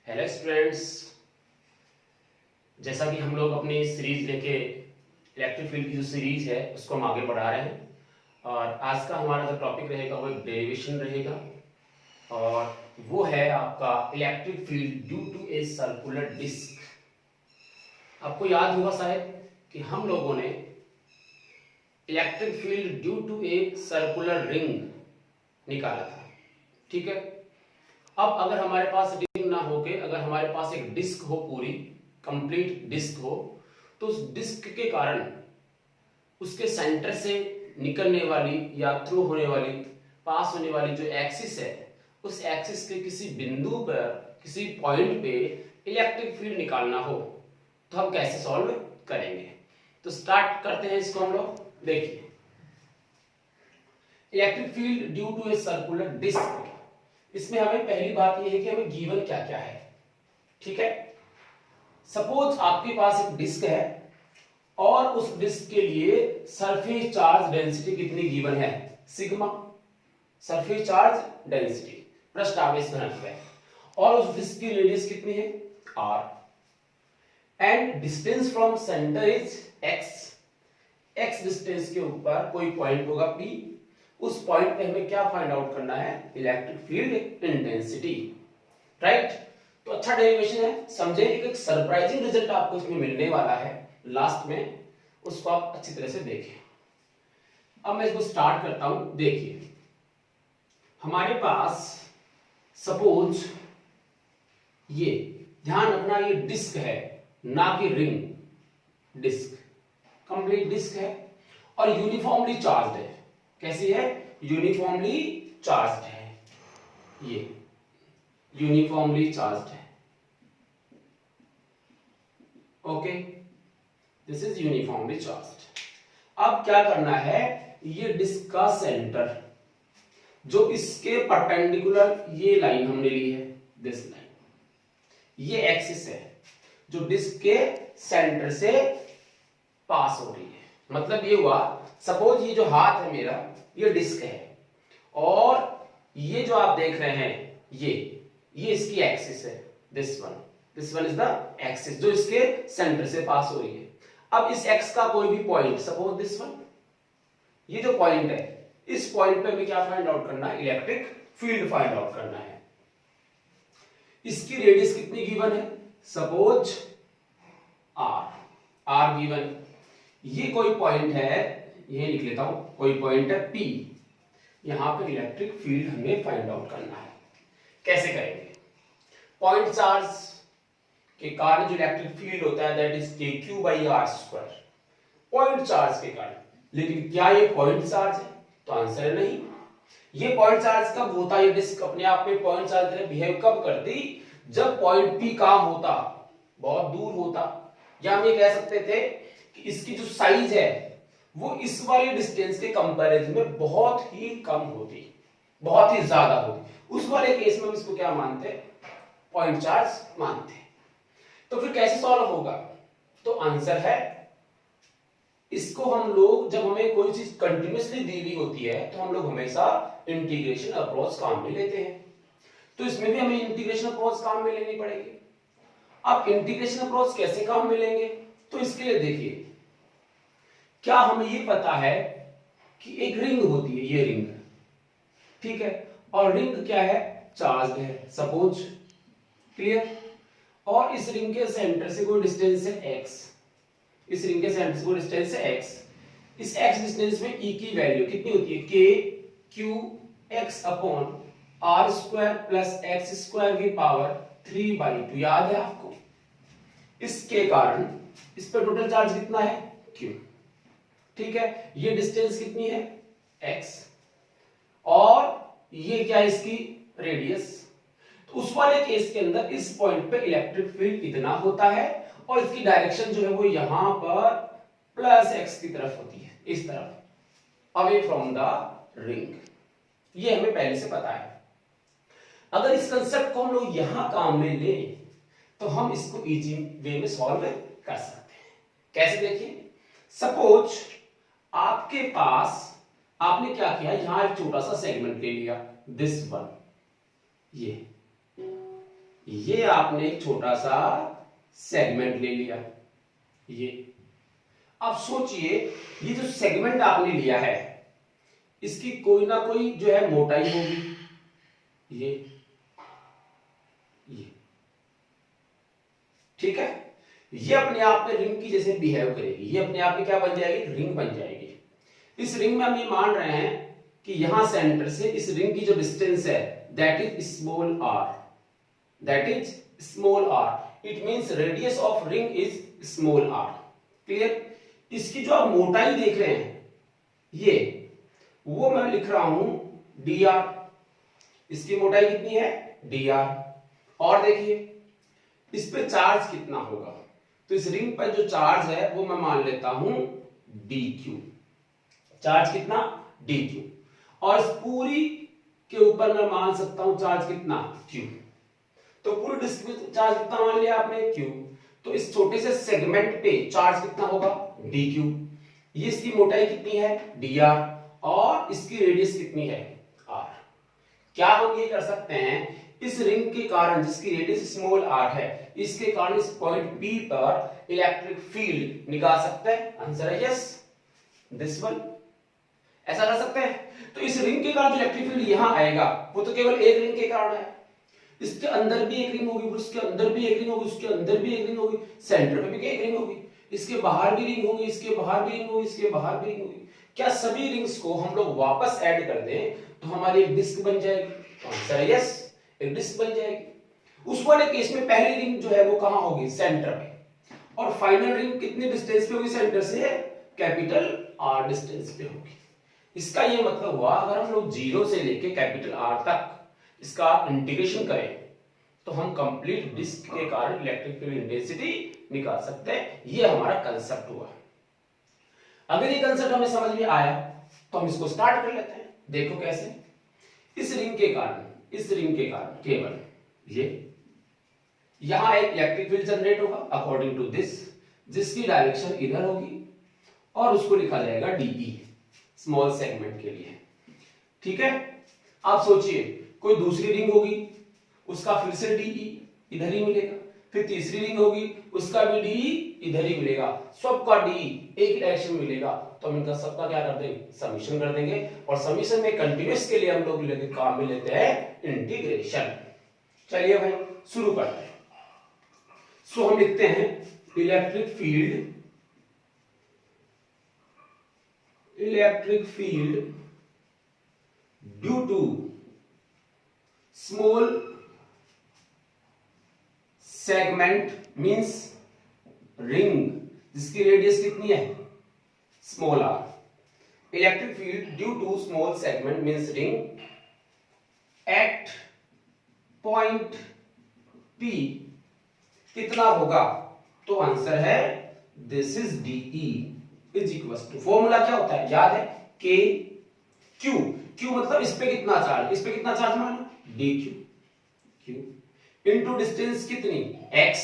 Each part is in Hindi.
Hello students. जैसा कि हम लोग अपनी सीरीज लेके इलेक्ट्रिक फील्ड की जो सीरीज है उसको हम आगे बढ़ा रहे हैं और आज का हमारा जो टॉपिक रहेगा वो एक डेरिवेशन रहेगा और वो है आपका electric field due to a circular disc. आपको याद होगा शायद कि हम लोगों ने electric field due to a circular ring निकाला था। ठीक है, अब अगर हमारे पास रिंग ना होके अगर हमारे पास एक डिस्क हो, पूरी कंप्लीट डिस्क हो, तो उस डिस्क के कारण उसके सेंटर से निकलने वाली या थ्रू होने वाली पास होने वाली जो एक्सिस है, उस एक्सिस के किसी बिंदु पर किसी पॉइंट पे इलेक्ट्रिक फील्ड निकालना हो तो हम कैसे सॉल्व करेंगे। तो स्टार्ट करते हैं इसको हम लोग। देखिए, electric field due to a circular disc, इसमें हमें पहली बात यह है कि हमें गिवन क्या क्या है। ठीक है, सपोज आपके पास एक डिस्क है और उस डिस्क के लिए सरफेस चार्ज डेंसिटी कितनी गिवन है, सिग्मा सरफेस चार्ज डेंसिटी पृष्ठ आवेश घनत्व है, और उस डिस्क की रेडियस कितनी है, r, and distance from centre is x distance के ऊपर कोई पॉइंट होगा p, उस पॉइंट पे हमें क्या फाइंड आउट करना है, इलेक्ट्रिक फील्ड इंटेंसिटी। राइट, तो अच्छा डेरिवेशन है, समझे। एक सरप्राइजिंग रिजल्ट आपको इसमें मिलने वाला है लास्ट में, उसको आप अच्छी तरह से देखें। अब मैं इसको स्टार्ट करता हूं। देखिए, हमारे पास सपोज ये, ध्यान रखना ये डिस्क है ना कि रिंग, डिस्क कंप्लीट डिस्क है और यूनिफॉर्मली चार्ज्ड है। कैसी है, यूनिफॉर्मली चार्ज्ड है, ये यूनिफॉर्मली चार्ज्ड है। Okay, this is uniformly charged. अब क्या करना है, ये डिस्क का सेंटर जो इसके परपेंडिकुलर ये लाइन हमने ली है, दिस लाइन, ये एक्सिस है जो डिस्क के सेंटर से पास हो रही है। मतलब ये हुआ, सपोज ये जो हाथ है मेरा, ये डिस्क है और ये जो आप देख रहे हैं ये इसकी एक्सिस है, this one is the axis जो इसके सेंटर से पास हो रही है। अब इस एक्स का कोई भी पॉइंट, सपोज दिस वन, ये जो पॉइंट है, इस पॉइंट पे हमें क्या फाइंड आउट करना है, इलेक्ट्रिक फील्ड फाइंड आउट करना है। इसकी रेडियस कितनी गिवन है, सपोज r गिवन। ये कोई पॉइंट है, ये लिख लेता हूं, कोई पॉइंट है P, यहां पर इलेक्ट्रिक फील्ड हमें फाइंड आउट करना है। कैसे करेंगे, पॉइंट चार्ज के कारण जो इलेक्ट्रिक फील्ड होता है that is kq/r², point charge के कारण। लेकिन क्या ये पॉइंट चार्ज है, तो आंसर है नहीं। ये पॉइंट चार्ज कब होता, ये डिस्क अपने आप में पॉइंट चार्ज तरह बिहेव कब करती, जब पॉइंट P कहां होता, बहुत दूर होता, या हम ये कह सकते थे कि इसकी जो साइज है वो इस वाले डिस्टेंस के कंपैरिजन में बहुत ही कम होती, बहुत ही ज्यादा होती। उस वाले केस में हम इसको क्या मानते, पॉइंट चार्ज मानते। तो फिर कैसे सॉल्व होगा, तो आंसर है, इसको हम लोग जब हमें कोई चीज कंटिन्यूअसली दी हुई होती है तो हम लोग हमेशा इंटीग्रेशन अप्रोच काम में लेते हैं। तो इसमें भी हमें इंटीग्रेशन अप्रोच काम में लेनी पड़ेगी। अब इंटीग्रेशन अप्रोच कैसे काम में लेंगे, तो इसके लिए देखिए, क्या हमें ये पता है कि एक रिंग होती है, ये रिंग, ठीक है, और रिंग क्या है, चार्ज है, सपोज, क्लियर। और इस रिंग के सेंटर से कोई डिस्टेंस है x, इस रिंग के सेंटर से कोई डिस्टेंस है x, इस x डिस्टेंस में E की वैल्यू कितनी होती है, kqx/r²+x² की याद है आपको। इसके कारण इस पर टोटल चार्ज कितना है, q, ठीक है। ये डिस्टेंस कितनी है, x, और ये क्या है, इसकी रेडियस। तो उस वाले केस के अंदर इस पॉइंट पे इलेक्ट्रिक फील्ड इतना होता है और इसकी डायरेक्शन जो है वो यहां पर +x की तरफ होती है, इस तरफ, अवे फ्रॉम द रिंग। ये हमें पहले से पता है। अगर इस कंसेप्ट को हम लोग यहां काम में लें तो हम इसको इजी वे में सॉल्व कर सकते हैं। कैसे, देखिए, सपोज आपके पास, आपने क्या किया, यहां एक छोटा सा सेगमेंट ले लिया, दिस वन, ये आपने एक छोटा सा सेगमेंट ले लिया। ये अब सोचिए, ये जो सेगमेंट आपने लिया है इसकी कोई ना कोई जो है मोटाई होगी। ये ठीक है, ये अपने आप में रिंग की जैसे बिहेव करेगी। ये अपने आप में क्या बन जाएगी? रिंग बन जाएगी। इस रिंग में हम ये मान रहे हैं कि यहां सेंटर से इस रिंग की जो डिस्टेंस है that is small r, that is small r. It means radius of ring is small r. Clear? इसकी जो आप मोटाई देख रहे हैं ये, वो मैं लिख रहा हूं डी आर। इसकी मोटाई कितनी है? D R. और देखिए इस पे चार्ज कितना होगा, तो इस रिंग पर जो चार्ज है वो मैं मान लेता हूं डी क्यू। चार्ज कितना? D Q. और इस पूरी के ऊपर मैं मान सकता हूं चार्ज कितना? क्यू। तो पूरी डिस्क पे चार्ज कितना मान लिया आपने? क्यू। तो इस छोटे से सेगमेंट पे चार्ज कितना होगा? D Q. ये इसकी मोटाई कितनी है? D R. और इसकी रेडियस कितनी है? आर। क्या हम ये कर सकते हैं, इस रिंग के कारण जिसकी रेडियस स्मॉल आर है, इसके कारण इस पॉइंट पी पर इलेक्ट्रिक फील्ड निकाल सकते हैं? आंसर है यस, दिस वन। ऐसा कर सकते हैं। तो इस रिंग के कारण जो इलेक्ट्रिक फील्ड यहां आएगा वो तो केवल एक रिंग के कारण है। इसके अंदर भी एक रिंग होगी, उसके अंदर भी एक रिंग होगी, उसके अंदर भी एक रिंग होगी, सेंटर पे भी एक रिंग होगी, इसके बाहर भी रिंग होगी, इसके बाहर भी रिंग होगी, इसके बाहर भी रिंग होगी। क्या सभी रिंग्स को हम लोग वापस ऐड कर दें तो हमारी एक डिस्क बन जाएगी? आंसर है यस, एक डिस्क बन जाएगी। उस वाले केस में पहली रिंग जो है वो कहां होगी? सेंटर पे। और फाइनल रिंग कितने डिस्टेंस पे होगी सेंटर से? कैपिटल आर डिस्टेंस पे होगी। इसका ये मतलब हुआ, अगर हम लोग जीरो से लेके कैपिटल आर तक इसका इंटीग्रेशन करें तो हम कंप्लीट डिस्क के कारण इलेक्ट्रिक फील्ड इंटेंसिटी निकाल सकते हैं। ये हमारा कंसेप्ट हुआ। अगर ये कंसेप्ट हमें समझ में आया तो हम इसको स्टार्ट कर लेते हैं। देखो कैसे। इस रिंग के कारण केवल ये यहां एक इलेक्ट्रिक फील्ड जनरेट होगा अकॉर्डिंग टू दिस, जिसकी डायरेक्शन इधर होगी और उसको लिखा जाएगा डीई, स्मॉल सेगमेंट के लिए। ठीक है? आप सोचिए, कोई दूसरी रिंग होगी उसका फिर से डीई इधर ही मिलेगा, फिर तीसरी रिंग होगी उसका भी डीई इधर ही मिलेगा, सबका डीई एक डायरेक्शन मिलेगा। तो हम इनका सबका क्या कर देंगे? समीशन कर देंगे। और समीशन में कंटीन्यूअस के लिए हम लोग काम में लेते हैं इंटीग्रेशन। चलिए भाई शुरू करते हैं। सो हम लिखते हैं electric field due to small segment means ring जिसकी रेडियस कितनी है? Small r. Electric field due to small segment means ring at point P कितना होगा? तो आंसर है this is d E is equal to, formula क्या होता है याद है? के क्यू। क्यू मतलब इस पे कितना चार्ज, इस पे कितना चार्ज माना? डी क्यू इनटू डिस्टेंस कितनी? x।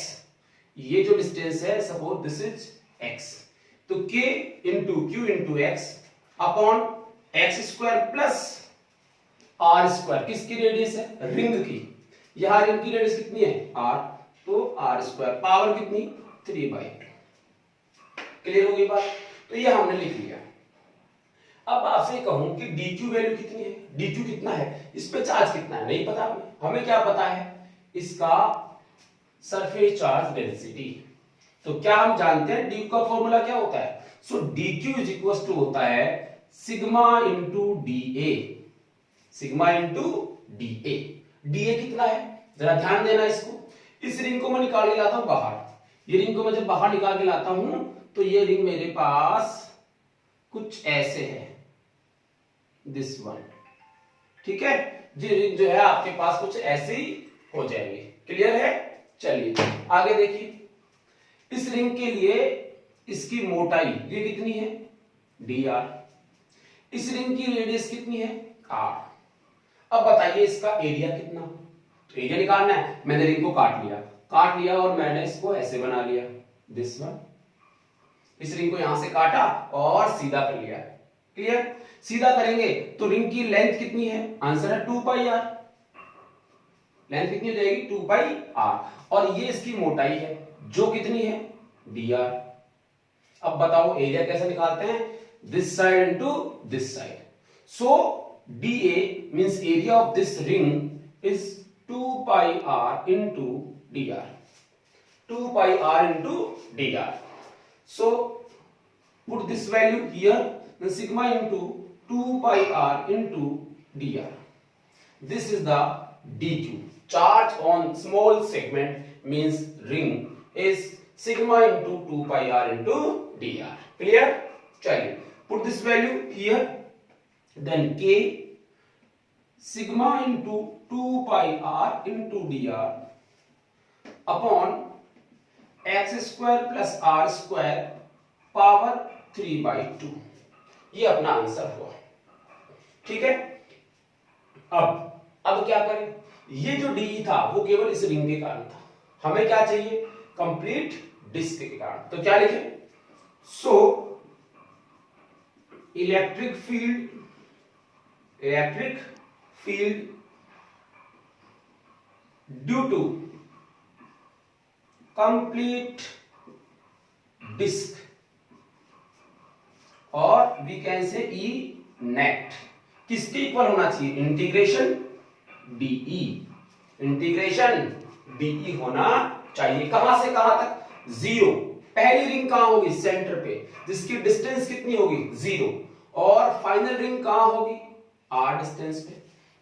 ये जो डिस्टेंस है सपोज दिस इज x, तो k into q into x upon x square plus r square. किसकी रेडियस है? रिंग की। यहां रिंग की रेडियस कितनी है? r, तो आर स्क्वायर पावर कितनी? 3/2। क्लियर हो गई बात? तो ये हमने लिख लिया। अब आपसे कहूं कि dq वैल्यू कितनी है? dq कितना है? इस पे चार्ज कितना है? नहीं पता हमें। हमें क्या पता है? इसका सरफेस चार्ज डेंसिटी। तो क्या हम जानते हैं dq का फॉर्मूला क्या होता है? सो dq इज इक्वल टू होता है sigma into dA। Sigma into dA। dA कितना है? जरा ध्यान देना इसको। इस रिंग को मैं निकाल के लाता हूं बाहर। ये रिंग को मैं जब बाहर निकाल के लाता हूं तो ये रिंग मेरे पास कुछ ऐसे है, दिस वन। ठीक है? ये रिंग जो है आपके पास कुछ ऐसे ही हो जाएगी। क्लियर है? चलिए आगे देखिए। इस रिंग के लिए इसकी मोटाई ये कितनी है? dr। इस रिंग की रेडियस कितनी है? r। अब बताइए इसका एरिया कितना? तो एरिया निकालना है। मैंने रिंग को काट लिया और मैंने इसको ऐसे बना लिया, दिस वन। इस रिंग को यहां से काटा और सीधा कर लिया। क्लियर? सीधा करेंगे तो रिंग की लेंथ कितनी है? आंसर है 2πr। लेंथ कितनी हो जाएगी 2 पाई आर और ये इसकी मोटाई है जो कितनी है dr। अब बताओ एरिया कैसे निकालते हैं, this side into this side. So dA means area of this ring is 2 pi r into dr, 2 pi r into dr. So put this value here, then sigma into 2 pi r into dr. This is the dq. Charge on small segment means ring is sigma into 2 pi r into dr. Clear? चलिए put this value here, then k sigma into 2 pi r into dr upon x square plus r square power 3/2, ये अपना आंसर हुआ। ठीक है, अब क्या करें, ये जो डी था वो केवल इस रिंग के कारण था, हमें क्या चाहिए कंप्लीट डिस्क के कारण। तो क्या लिखें, so electric field due to complete disc और we can say E net किसके इक्वल होना चाहिए, इंटीग्रेशन डीई होना चाहिए। कहां से कहां तक, 0। पहली रिंग कहां होगी, सेंटर पे, जिसकी डिस्टेंस कितनी होगी 0, और फाइनल रिंग कहां होगी r डिस्टेंस पे,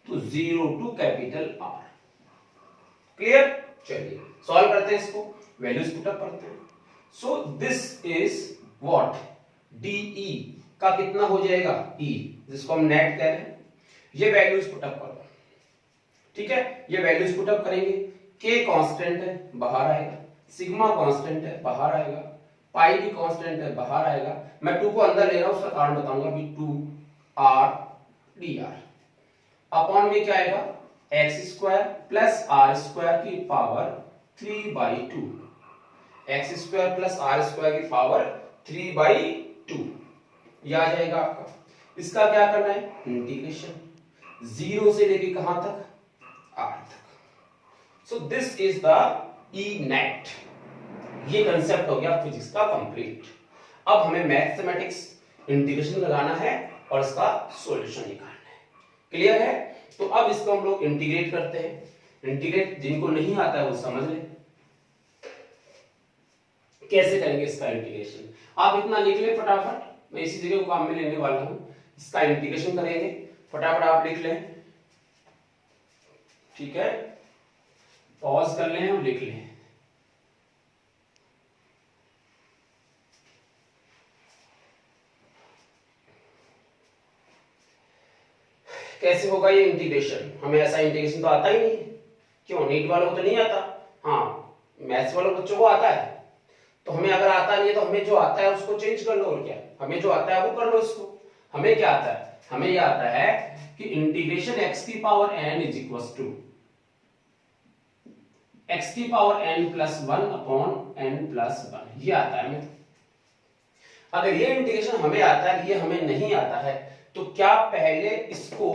तो 0 टू कैपिटल R। क्लियर? चलिए सॉल्व करते हैं, इसको वैल्यूज पुट अप करते हैं। So this is what, d E का कितना हो जाएगा E, जिसको हम नेट कह रहे हैं, ये वैल्यूज पुट अप करो। ठीक है, ये वैल्यूज पुट अप करेंगे, k कांस्टेंट है बाहर आएगा, सिग्मा कांस्टेंट है बाहर आएगा, पाई भी कांस्टेंट है बाहर आएगा। मैं 2 को अंदर ले रहा हूं, उसका कारण बताऊंगा भी 2r dr अपॉन में क्या आएगा x square plus r square की power 3/2, x square plus r square की पावर 3/2 ये आ जाएगा आपका। इसका क्या करना है, इंटीग्रेशन 0 से लेके कहां तक, r तक। सो this is the E net, ये कंसेप्ट हो गया फिजिक्स का कंप्लीट। अब हमें मैथमेटिक्स इंटीग्रेशन लगाना है और इसका सॉल्यूशन निकालना है। क्लियर है? तो अब इसको हम लोग इंटीग्रेट करते हैं। इंटीग्रेट जिनको नहीं आता है वो समझ ले कैसे करेंगे इसका इंटीग्रेशन। आप इतना लिख ले फटाफट, मैं इसी जगह को काम में लेने वाला हूं। इसका इंटीग्रेशन करेंगे, फटाफट आप लिख लें। ठीक है, पॉज कर लें और लिख लें। कैसे होगा ये इंटीग्रेशन, हमें ऐसा इंटीग्रेशन तो आता ही नहीं। क्यों, नीट वालों को तो नहीं आता, हाँ मैथ्स वालों बच्चों को आता है। तो हमें अगर आता नहीं है तो हमें जो आता है उसको चेंज कर लो, और क्या, हमें जो आता है वो कर लो इसको। हमें क्या आता है, हमें ये आता है कि इंटीग्रेशन x की power n is equal to x की पावर n+1 अपॉन n+1, ये आता है हमें। अगर ये इंटीग्रेशन हमें आता है, ये हमें नहीं आता है, तो क्या पहले इसको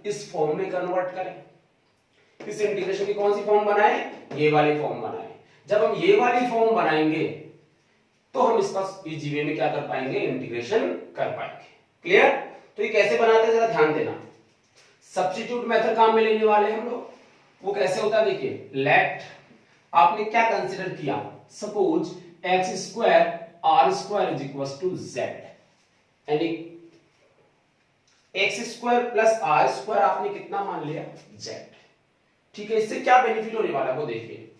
इस फॉर्म में कन्वर्ट करें। इस इंटीग्रेशन की कौन सी फॉर्म बनाएं, ये वाली फॉर्म बनाएं। जब हम ये वाली फॉर्म बनाएंगे तो हम इसका इजी वे में क्या कर पाएंगे, इंटीग्रेशन कर पाएंगे। क्लियर? तो ये कैसे बनाते हैं जरा ध्यान देना। सब्स्टिट्यूट मेथड काम में लेने वाले हैं हम लोग। वो कैसे होता है देखिए, लेट आपने क्या कंसीडर किया, suppose x square r square is equal to z, यानी x square plus r square आपने कितना मान लिया, जेड। ठीक है, इससे क्या बेनिफिट होने वाला है वो देखिए।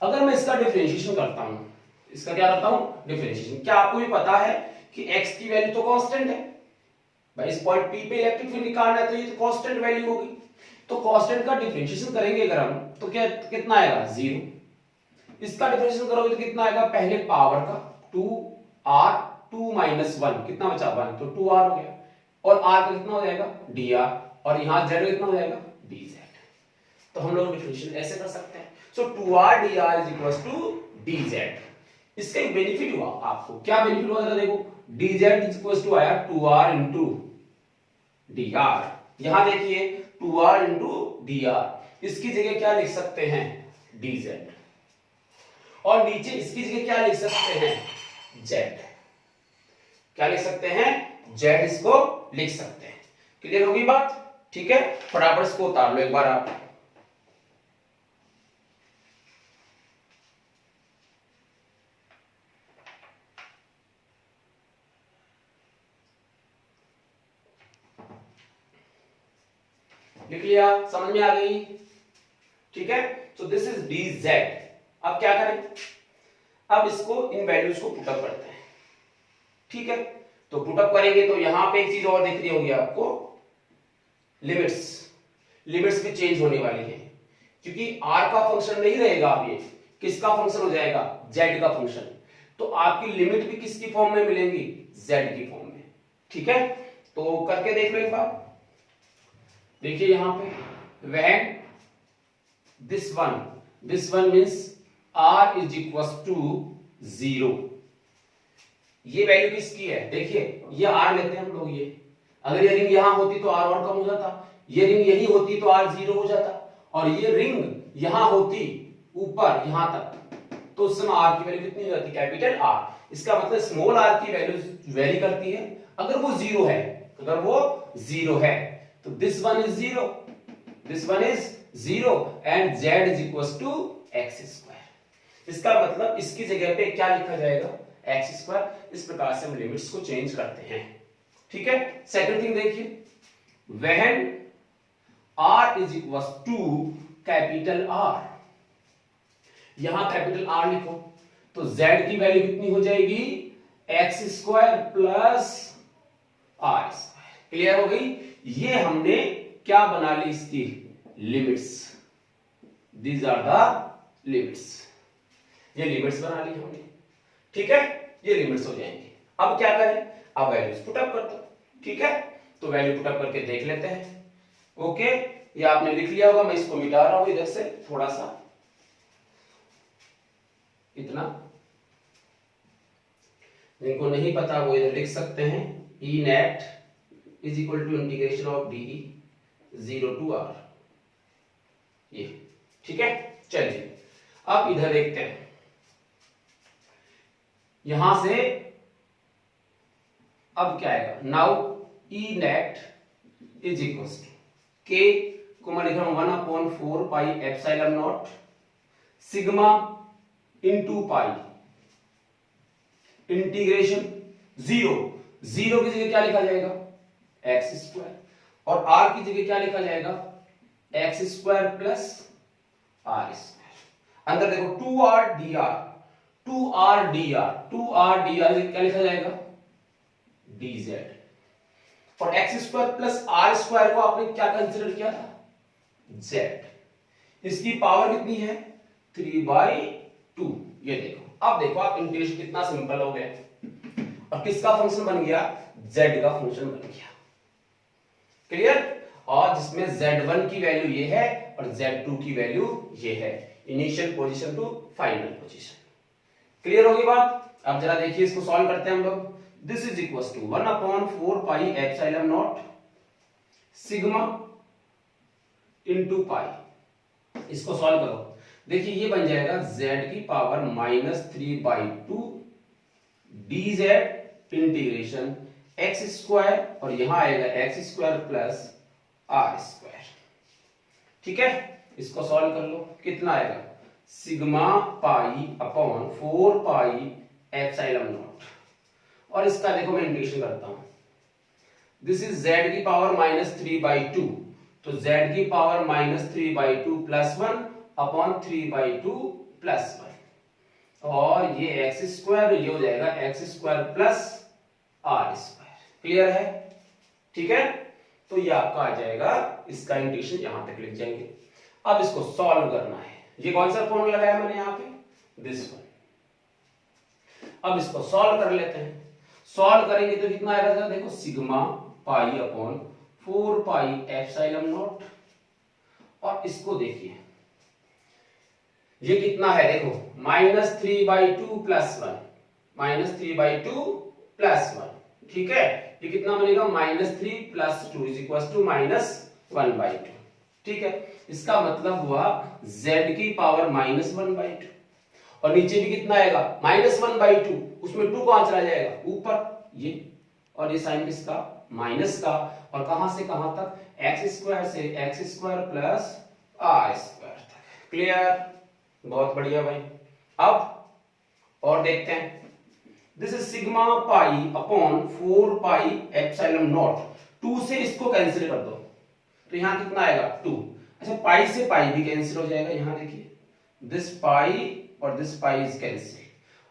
अगर मैं इसका डिफरेंशिएशन करता हूं, इसका क्या करता हूं, डिफरेंशिएशन। क्या आपको भी पता है कि x की वैल्यू तो कांस्टेंट है भाई, इस पॉइंट P पे इलेक्ट्रिक फील्ड निकालना है तो ये तो कांस्टेंट वैल्यू होगी। तो कांस्टेंट का डिफरेंशिएशन करेंगे अगर हम, तो क्या कितना आएगा 0। इसका डिफरेंशिएशन करोगे तो कितना आएगा, पहले पावर का 2r 2 - 1 कितना बचा 1, तो 2r हो गया, और r का कितना हो जाएगा dr, और यहां z कितना हो जाएगा dz। तो हम लोग डिफरेंशिएशन ऐसे कर सकते हैं। So 2r dr is equal to dz। इसका एक बेनिफिट हुआ आपको, क्या बेनिफिट हुआ देखो, dz इज इक्वल टू आया 2r इंटू dr। यहां देखिए 2r इंटू dr, इसकी जगह क्या लिख सकते हैं, dz, और नीचे इसकी जगह क्या लिख सकते हैं, z। क्या लिख सकते हैं, z इसको लिख सकते हैं। क्लियर होगी बात? ठीक है, फटाफट इसको उतार लो एक बार आप। लिख लिया, समझ में आ गई? ठीक है, तो दिस इज dz। अब क्या करें, अब इसको इन वैल्यूज को पुटअप करते हैं। ठीक है, तो पुटअप करेंगे तो यहां पे एक चीज और दिख रही होगी आपको, लिमिट्स। लिमिट्स भी चेंज होने वाली है, क्योंकि r का फंक्शन नहीं रहेगा, अब ये किसका फंक्शन हो जाएगा, z का फंक्शन। तो आपकी लिमिट भी किसकी फॉर्म में मिलेंगी, z की फॉर्म में। ठीक है, तो करके देख लो एक बार। देखिए यहां पे when this one means r is equals to 0, ये वैल्यू किसकी है, देखिए ये r लेते हैं हम लोग। ये अगर ये रिंग यहां होती तो r और कम हो जाता, ये रिंग यही होती तो r 0 हो जाता, और ये रिंग यहां होती ऊपर यहां तक तो उस समय r की वैल्यू कितनी हो जाती, कैपिटल R। इसका मतलब स्मॉल r की वैल्यू वेरी करती है अगर वो 0 है, अगर वो 0 है तो this one is 0, this one is 0 and z is equals to x square। इसका मतलब इसकी जगह पे क्या लिखा जाएगा, x स्क्वायर। इस प्रकार से हम लिमिट्स को चेंज करते हैं। ठीक है, सेकंड थिंग देखिए, when r is equals to capital R, यहां कैपिटल R लिखो तो z की वैल्यू कितनी हो जाएगी, x square plus r square. Clear हो गई? ये हमने क्या बना ली, इसकी limits. These are the limits, ये लिमिट्स बना ली हमने। ठीक है, ये लिमिट्स हो जाएंगे। अब क्या करें, अब वैल्यूज पुटअप कर दो। ठीक है, तो वैल्यू पुटअप करके देख लेते हैं। ओके, ये आपने लिख लिया होगा, मैं इसको मिटा रहा हूं इधर से थोड़ा सा, इतना। जिनको नहीं पता वो इधर लिख सकते हैं, E net is equal to integration of d 0 to r, ये। ठीक है, चलिए अब इधर देखते हैं। यहां से अब क्या आएगा, now E net is equal to k को मैं लिख रहा हूं 1/4 pi epsilon naught sigma into pi integration 0 की जगह क्या लिखा जाएगा, एक्स स्क्वायर, और r की जगह क्या लिखा जाएगा, x square plus r square. अंदर देखो 2r dr क्या लिखा जाएगा, dz। और x square plus r square को आपने क्या कंसीडर किया था, z। इसकी पावर कितनी है, 3/2। ये देखो, अब देखो आप इंटीग्रेशन कितना सिंपल हो गया, और किसका फंक्शन बन गया, z का फंक्शन बन गया। क्लियर? और जिसमें z1 की वैल्यू ये है और z2 की वैल्यू ये है, initial position to final position. Clear होगी बात? अब जरा देखिए, इसको सॉल्व करते हैं हम लोग। This is equals to 1/4 pi epsilon naught sigma into pi. इसको सॉल्व करो, देखिए ये बन जाएगा z की power -3/2 dz integration x square, और यहां आएगा x square plus r square. ठीक है, इसको सॉल्व कर लो, कितना आएगा, sigma pi upon 4 pi epsilon naught. और इसका देखो मैं इंटीग्रेशन करता हूं, दिस इज z की पावर -3/2, तो z की पावर -3/2 प्लस 1 अपॉन 3/2 प्लस 1, और ये एक्स स्क्वायर, ये हो जाएगा x square plus r square. Clear है? ठीक है, तो ये आपका आ जाएगा, इसका इंटीग्रेशन यहां तक लिख जाएंगे। अब इसको सॉल्व करना है। ये कौन सा फॉर्मूला लगाया मैंने यहां पे, दिस वन। अब इसको सॉल्व कर लेते हैं। सॉल्व करेंगे तो कितना आएगा, देखो sigma pi upon 4 pi epsilon naught, और इसको देखिए ये कितना है, देखो -3/2 प्लस 1, -3/2 प्लस 1। ठीक है, ये कितना बनेगा, -3 प्लस 2 इज इक्वल टू -1/2। ठीक है, इसका मतलब हुआ z की पावर -1/2 और नीचे भी कितना आएगा -1/2, उसमें 2 कहां चला जाएगा ऊपर ये, और ये साइन किसका माइनस का, और कहां से कहां तक x² से x² प्लस r² तक। क्लियर, बहुत बढ़िया भाई। अब और देखते हैं, this is sigma pi upon 4 pi epsilon not. 2 से इसको कैंसिल कर दो तो यहां कितना आएगा 2। अच्छा, पाई से पाई भी कैंसिल हो जाएगा, यहां देखिए दिस पाई और दिस पाई इज कैंसिल,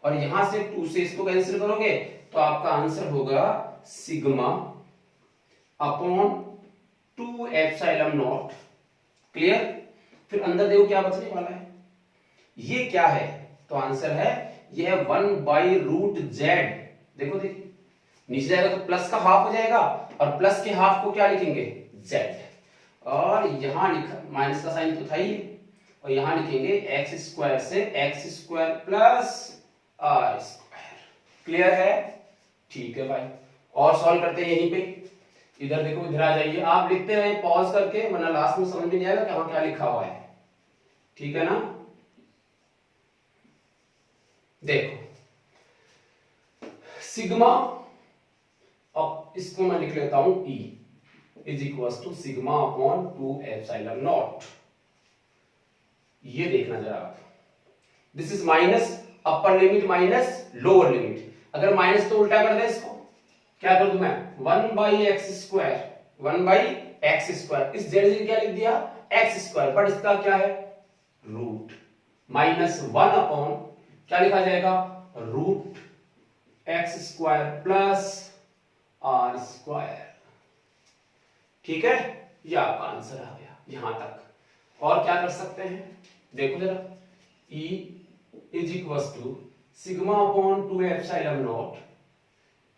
और यहां से 2 से इसको कैंसिल करोगे तो आपका आंसर होगा sigma upon 2 epsilon not. Clear, फिर अंदर देखो क्या बचने वाला है, ये क्या है, तो आंसर है ये है 1/√z। देखो देखिए नीचे जाएगा तो प्लस का हाफ हो जाएगा, और प्लस के हाफ को क्या लिखेंगे z, और यहां लिखा माइनस का साइन तो था ही, और यहां लिखेंगे x² से x² प्लस r²। क्लियर है, ठीक है भाई। और सॉल्व करते हैं यहीं पे, इधर देखो, इधर आ जाइए, आप लिखते रहे पॉज करके, वरना लास्ट में समझ में नहीं आएगा कि वहां क्या लिखा हुआ है। ठीक है ना, देखो सिग्मा, अब इसको मैं लिख लेता हूं E is equal to sigma upon 2 epsilon naught. ये देखना जरा आप, this is minus upper limit minus lower limit, अगर माइनस तो उल्टा कर दे इसको, क्या कर दूं मैं 1/x², 1/x², इस z क्या लिख दिया x², बट इसका क्या है रूट, -1 अपॉन क्या लिखा जाएगा √x² प्लस r²। ठीक है, ये आपका आंसर आ गया यहां तक। और क्या कर सकते हैं, देखो जरा, E is equal to sigma upon 2 epsilon naught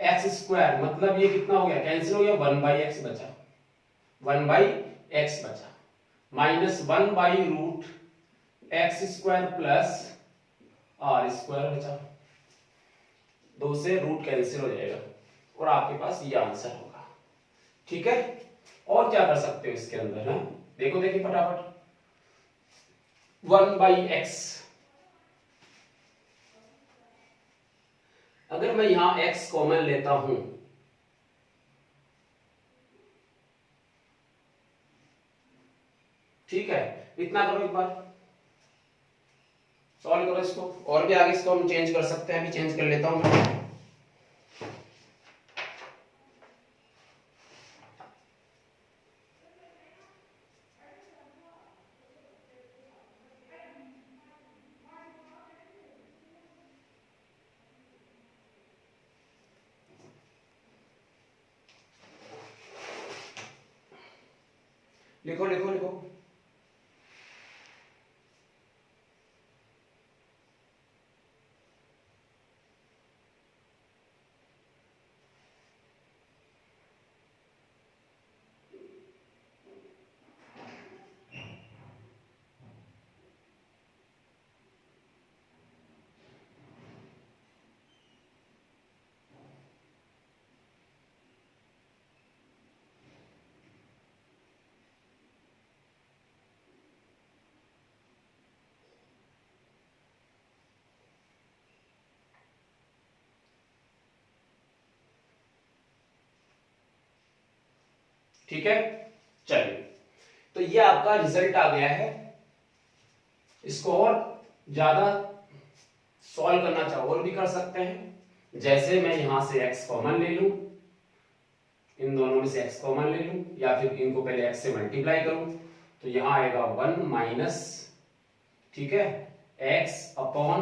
x², मतलब ये कितना हो गया कैंसिल हो गया, 1/x बचा, 1/x बचा, -1/√x² प्लस r² बचा, 2 से रूट कैंसिल हो जाएगा और आपके पास ये आंसर होगा। ठीक है, और क्या कर सकते हो इसके अंदर है, देखो देखिए फटाफट, 1/x, अगर मैं यहां x कॉमन लेता हूं, ठीक है, इतना करो, एक बार सॉल्व करो इसको, और भी आगे इसको हम चेंज कर सकते हैं, अभी चेंज कर लेता हूं मैं। लिखो लिखो लिखो, ठीक है, चलिए, तो ये आपका रिजल्ट आ गया है। इसको और ज्यादा सॉल्व करना चाहो और भी कर सकते हैं, जैसे मैं यहां से x कॉमन ले लूं, इन दोनों में से x कॉमन ले लूं, या फिर इनको पहले x से मल्टीप्लाई करूं, तो यहां आएगा 1 माइनस, ठीक है, x upon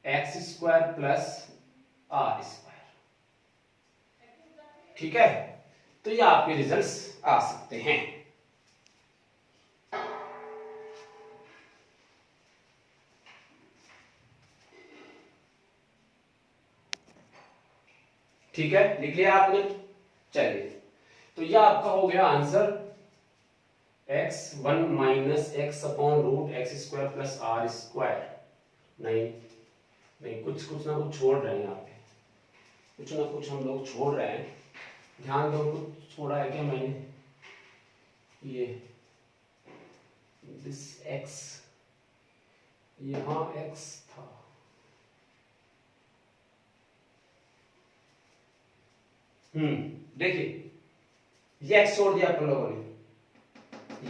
√x² plus r²। ठीक है, तो ये आपके रिजल्ट्स आ सकते हैं। ठीक है, लिख लिया आपने, चलिए, तो ये आपका हो गया answer, x1 minus x upon √x² plus r²। नहीं नहीं, कुछ कुछ ना कुछ छोड़ रहे हैं यहाँ पे, कुछ ना कुछ हम लोग छोड़ रहे हैं, ध्यान दो, कुछ छोड़ा है क्या मैंने, ये दिस x, यहां x था, देखिए ये x छोड़ दिया अपन लोगों ने,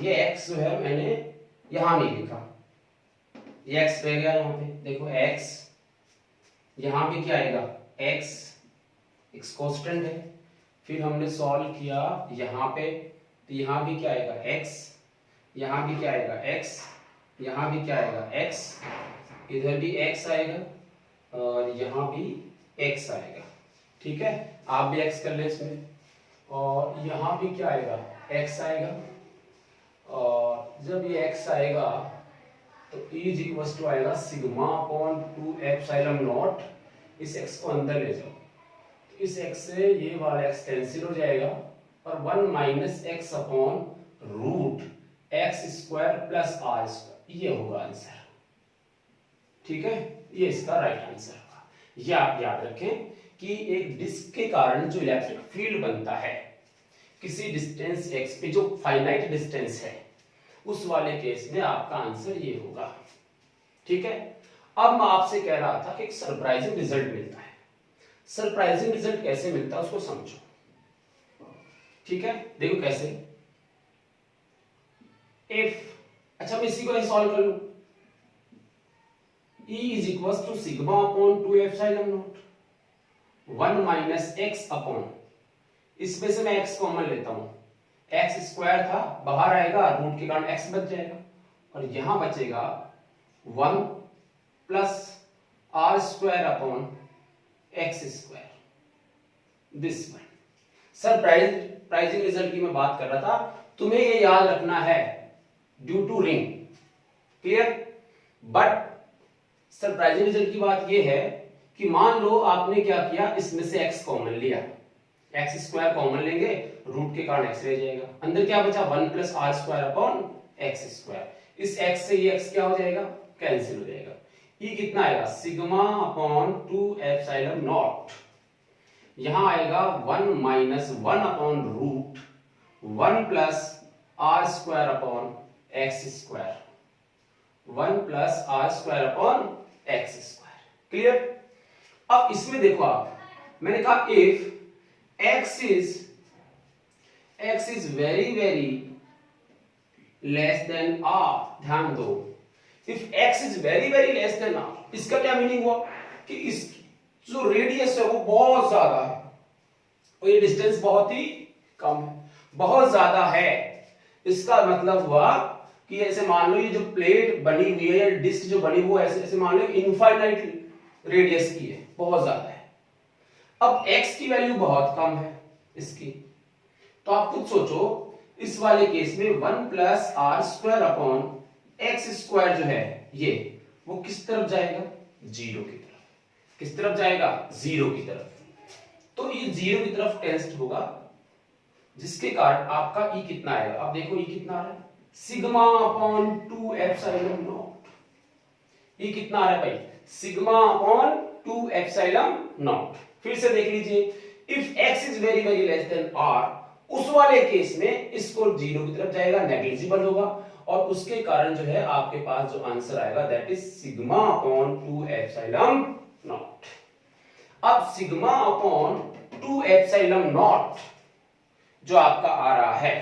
ये x जो है मैंने यहां नहीं लिखा, ये x रह गया यहां पे, देखो x, यहां भी क्या आएगा x, x कांस्टेंट है, फिर हमने सॉल्व किया यहां पे, तो यहां भी क्या आएगा x, यहां भी क्या आएगा x, यहां भी क्या आएगा x, इधर भी x आएगा और यहां भी x आएगा, ठीक है, आप भी x कर ले इसमें, और यहां भी क्या आएगा x आएगा, और जब ये x आएगा तो E इज इक्वल टू आएगा सिग्मा अपॉन 2 एप्सिलॉन नॉट, इस x को अंदर ले जाओ, तो इस x से ये वाला x कैंसिल हो जाएगा और 1 minus x upon root x square plus r square, ये होगा आंसर, ठीक है, ये इसका राइट आंसर होगा। ये आप याद रखें कि एक डिस्क के कारण जो इलेक्ट्रिक फील्ड बनता है किसी डिस्टेंस x पे, जो फाइनाइट डिस्टेंस है, उस वाले केस में आपका आंसर ये होगा, ठीक है। अब मैं आपसे कह रहा था कि एक सरप्राइजिंग रिजल्ट मिलता है, सरप्राइजिंग रिजल्ट कैसे मिलता है उसको समझो, ठीक है, देखो कैसे, इफ, अच्छा मैं इसी को ही सॉल्व कर लूं, E is equal to sigma upon 2 epsilon naught 1 minus x upon, इसमें से मैं x कॉमन लेता हूं, x स्क्वायर था बाहर आएगा, रूट के कारण x बच जाएगा और यहां बचेगा 1 plus r square upon x square, this one. Surprising result की मैं बात कर रहा था, तुम्हें ये याद रखना है due to ring, clear. But surprising result की बात ये है कि मान लो आपने क्या किया, इसमें से x कॉमन लिया, एक्स स्क्वायर कॉमन लेंगे, रूट के कारण x रह जाएगा, अंदर क्या बचा 1 plus r square upon x square, इस x से ये x क्या हो जाएगा कैंसिल हो जाएगा, ये कितना आएगा सिग्मा अपॉन 2 एप्सिलॉन नॉट, यहां आएगा 1 minus 1 upon root 1 plus r square upon x square, 1 plus r square upon x square, clear. अब इसमें देखो आप, मैंने कहा if x is very very less than r, ध्यान दो, if x is very very less than r, इसका क्या मीनिंग हुआ कि इस जो रेडियस है वो बहुत ज्यादा है और ये डिस्टेंस बहुत ही कम है, बहुत ज्यादा है, इसका मतलब हुआ कि ऐसे मान लो ये जो प्लेट बनी हुई है या डिस्क जो बनी हुई है, ऐसे मान लो इनफाइनाइट रेडियस की है, बहुत ज्यादा है। अब x की वैल्यू बहुत कम है इसकी, तो आप खुद सोचो इस वाले केस में 1 plus r square upon x square जो है ये, वो किस तरफ जाएगा, जीरो की तरफ, किस तरफ जाएगा जीरो की तरफ, तो ये जीरो की तरफ टेस्ट होगा, जिसके कारण आपका ई कितना आएगा, अब देखो ई कितना आ रहा है सिग्मा अपॉन 2 एप्सिलॉन नॉट, ई कितना आ रहा है भाई सिग्मा अपॉन 2 एप्सिलॉन नॉट। फिर से देख लीजिए, if x is very very less than r, उस वाले केस में इसको जीरो की तरफ जाएगा, नेग्लिजिबल होगा, और उसके कारण जो है आपके पास जो आंसर आएगा that is sigma upon 2 epsilon not. अब सिग्मा अपॉन 2 एप्सिलॉन नॉट जो आपका आ रहा है,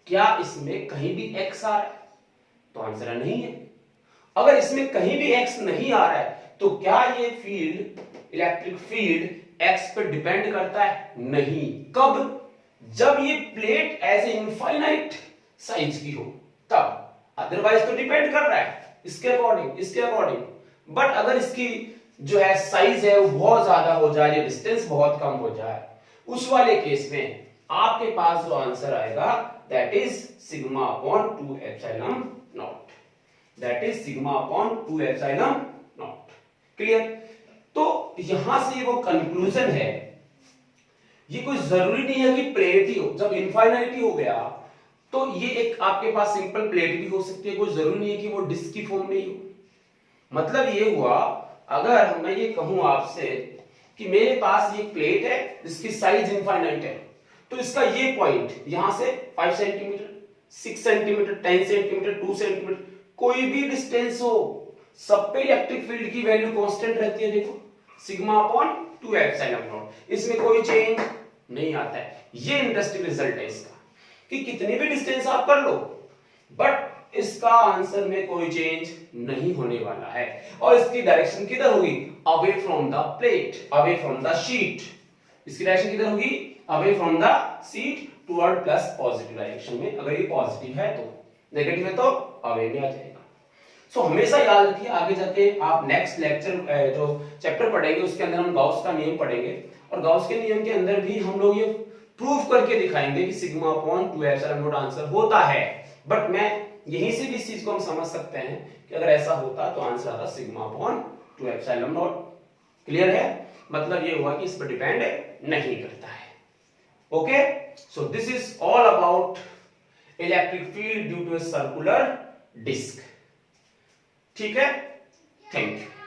क्या इसमें कहीं भी x आ रहा है, तो आंसर नहीं है। अगर इसमें कहीं भी x नहीं आ रहा है तो क्या ये फील्ड, इलेक्ट्रिक फील्ड x पर डिपेंड करता है, नहीं। कब, जब ये plate as a infinite size की हो तब, अदरवाइज तो डिपेंड कर रहा है इसके अकॉर्डिंग, इसके अकॉर्डिंग। बट अगर इसकी जो है साइज है वो बहुत ज्यादा हो जाए या डिस्टेंस बहुत कम हो जाए, उस वाले केस में आपके पास जो आंसर आएगा that is sigma upon 2 epsilon not, that is sigma upon 2 epsilon not, clear. तो यहां से वो कंक्लूजन है, ये कोई जरूरी नहीं है कि प्लेट ही हो, जब इनफाइनाइटी हो गया तो ये एक आपके पास सिंपल प्लेट भी हो सकती है, कोई जरूरी नहीं है कि वो डिस्क की फॉर्म में ही हो। मतलब ये हुआ, अगर मैं ये कहूं आपसे कि मेरे पास ये प्लेट है जिसकी साइज इनफाइनाइट है, तो इसका ये पॉइंट यहां से 5 सेंटीमीटर, 6 सेंटीमीटर, 10 सेंटीमीटर, 2 सेंटीमीटर, कोई भी डिस्टेंस हो, सब पे इलेक्ट्रिक फील्ड की वैल्यू कांस्टेंट रहती है। देखो सिग्मा अपॉन 2 एप्सिलॉन नॉट, इसमें कोई चेंज नहीं आता है। ये इंटरेस्टिंग रिजल्ट है इसका कि कितनी भी डिस्टेंस आप कर लो बट इसका आंसर में कोई चेंज नहीं होने वाला है। और इसकी डायरेक्शन किधर होगी? Away from the plate, away from the sheet. इसकी डायरेक्शन किधर होगी? Away from the sheet toward plus positive direction में। अगर ये पॉजिटिव है तो, नेगेटिव है तो अवे में आ जाएगा। सो हमेशा याद रखिए, आगे जाके आप नेक्स्ट लेक्चर जो चैप्टर पढ़ेंगे उसके अंदर हम गॉस का नियम पढ़ेंगे, और गॉस के नियम के अंदर भी हम लोग ये प्रूव करके दिखाएंगे कि sigma upon 2 epsilon not answer होता है। बट मैं यहीं से भी इस चीज को हम समझ सकते हैं कि अगर ऐसा होता तो आंसर आता sigma upon 2 epsilon not. Clear है? मतलब ये हुआ कि इस पर डिपेंड नहीं करता है। Okay, so this is all about electric field due to a circular disc. ठीक है, थैंक यू।